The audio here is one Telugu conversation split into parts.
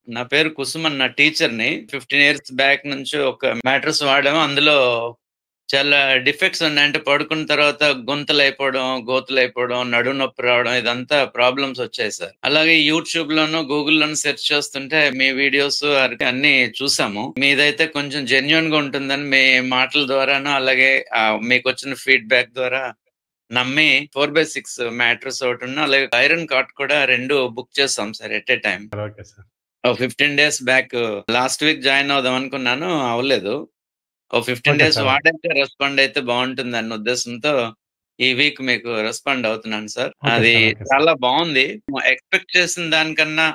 నా పేరు కుసుమన్. నా టీచర్‌ని. 15 ఇయర్స్ బ్యాక్ నుంచి ఒక మ్యాట్రెస్ వాడాము. అందులో చాలా డిఫెక్ట్స్ ఉన్నాయి. అంటే పడుకున్న తర్వాత గుంతలైపోవడం, గోతులైపోవడం, నడుము నొప్పి రావడం ఇదంతా ప్రాబ్లమ్స్ వచ్చాయి సార్. అలాగే యూట్యూబ్‌లోను, గూగుల్‌లోను సెర్చ్ చేస్తుంటే మీ వీడియోస్ అన్నీ చూసాము. మీదైతే కొంచెం జెన్యూన్‌గా ఉంటుందని మీ మాటల ద్వారాను, అలాగే మీకొచ్చిన ఫీడ్‌బ్యాక్ ద్వారా నమ్మి 4/6 మ్యాట్రెస్ ఒకటును, అలాగే ఐరన్ కాట్ కూడా 2 బుక్ చేసాం sir at a time. Okay sir. 15 days back last week join అవుదాం అనుకున్నాను. అవ్వలేదు. 15 డేస్ వాడాక రెస్పాండ్ అయితే బావుంటుందన్న ఉద్దేశంతో ఈ వీక్ మీకు రెస్పాండ్ అవుతున్నాను సార్. అది చాలా బావుంది. ఎక్స్‌పెక్ట్ చేసిన దానికన్నా,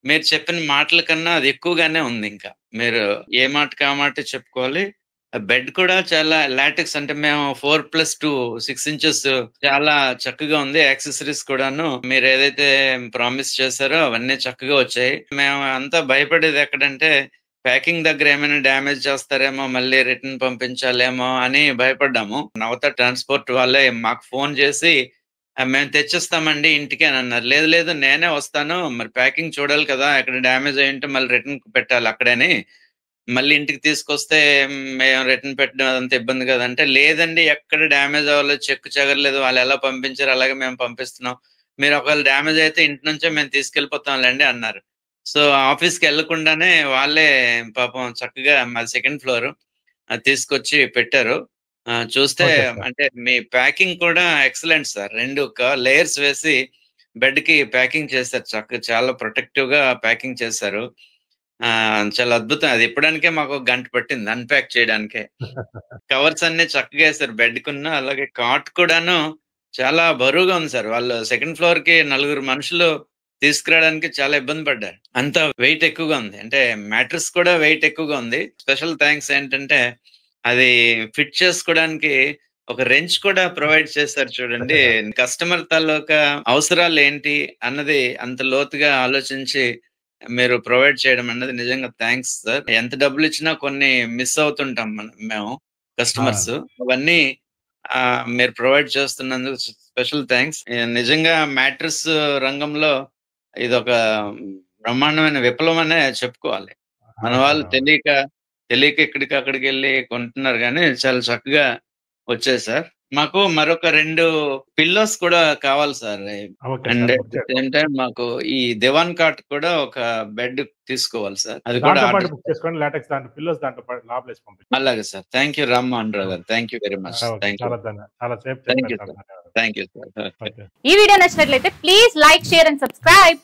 మీరు చెప్పిన మాటల కన్నా అది ఎక్కువగానే ఉంది ఇంకా. మీరు ఏ మాటకి ఆ మాటే చెప్పుకోవాలి. బెడ్ కూడా చాలా లాటెక్స్, అంటే మేము 4+2 6 ఇంచెస్ చాలా చక్కగా ఉంది. యాక్సెసరీస్ కూడాను మీరేదైతే ప్రామిస్ చేశారో అవన్నీ చక్కగా వచ్చాయి. మేము అంతా భయపడేది ఎక్కడంటే ప్యాకింగ్ దగ్గర ఏమైనా డ్యామేజ్ చేస్తారేమో, మళ్ళీ రిటర్న్ పంపించాలేమో అని భయపడ్డాము. నవత ట్రాన్స్‌పోర్ట్ వాళ్ళే మాకు ఫోన్ చేసి మేము తెచ్చిస్తామండి ఇంటికి అని అన్నారు. లేదు లేదు నేనే వస్తాను. మరి ప్యాకింగ్ చూడాలి కదా! ఎక్కడ డ్యామేజ్ అయ్యుంటే మళ్ళీ రిటర్న్ పెట్టాలి అక్కడని. మళ్ళీ ఇంటికి తీసుకొస్తే మేము రిటర్న్ పెట్టడం అదంతా ఇబ్బంది కదంటే, లేదండి ఎక్కడ డ్యామేజ్ అవ్వలేదు, చెక్కు చెదరలేదు. వాళ్ళెలా పంపించారో అలాగే మేము పంపిస్తున్నాం. మీరు ఒకవేళ డ్యామేజ్ అయితే ఇంటి నుంచే మేము తీసుకెళ్ళిపోతాంలెండి అన్నారు. సో, ఆఫీస్‌కెళ్ళకుండానే వాళ్ళే పాపం చక్కగా మాది సెకండ్ ఫ్లోరు. అది తీసుకొచ్చి పెట్టారు. చూస్తే అంటే మీ ప్యాకింగ్ కూడా ఎక్సలెంట్ సార్. 2 లేయర్స్ వేసి బెడ్‌కి ప్యాకింగ్ చేశారు. చాలా ప్రొటెక్టివ్‌గా ప్యాకింగ్ చేశారు. చాలా అద్భుతం. అది ఇప్పడానికే మాకు ఒక గంట పట్టింది అన్‌ప్యాక్ చేయడానికే. కవర్స్ అన్నీ చక్కగా ఏసారు బెడ్‌కున్న. అలాగే కాట్ కూడాను చాలా బరువుగా ఉంది సార్. వాళ్ళు సెకండ్ ఫ్లోర్‌కి నలుగురు మనుషులు తీసుకురావడానికి చాలా ఇబ్బంది పడ్డారు. అంత వెయిట్ ఎక్కువగా ఉంది. అంటే మ్యాట్రెస్ కూడా వెయిట్ ఎక్కువగా ఉంది. స్పెషల్ థాంక్స్ ఏంటంటే అది ఫిట్ చేసుకోవడానికి ఒక రెంచ్ కూడా ప్రొవైడ్ చేశారు చూడండి. కస్టమర్ తాలూకా అవసరాలేంటి అన్నది అంత లోతుగా ఆలోచించి మీరు ప్రొవైడ్ చేయడం అన్నది నిజంగా థాంక్స్ సార్. ఎంత డబ్బులిచ్చినా కొన్ని మిస్ అవుతుంటాం మేము కస్టమర్స్. అవన్నీ మీరు ప్రొవైడ్ చేస్తున్నందుకు స్పెషల్ థాంక్స్. నిజంగా మ్యాట్రెస్ రంగంలో ఇదొక బ్రహ్మాండమైన విప్లవం అనే చెప్పుకోవాలి. మన వాళ్ళు తెలియక ఇక్కడికి అక్కడికెళ్ళి కొంటున్నారు గానీ చాలా చక్కగా వచ్చాయి సార్. మాకు మరొక 2 పిల్లోస్ కూడా కావాలి sir. And at the same time మాకు ఈ దివాన్ కాట్ కూడా ఒక బెడ్ తీసుకోవాలి సార్. అది కూడా ఆర్డర్ బుక్ చేసుకోండి. లాటెక్స్ దాంట్లో పిల్లోస్ దాంట్లో లోపలేసి పంపించండి. అలాగే sir. Thank you Rammohan Rao గారు. Thank you very much. Thank you. చాలా సేపు థాంక్ యూ చెప్పారు sir. Sir. Thank you sir. ఈ వీడియో నచ్చినట్లయితే please like, share and subscribe.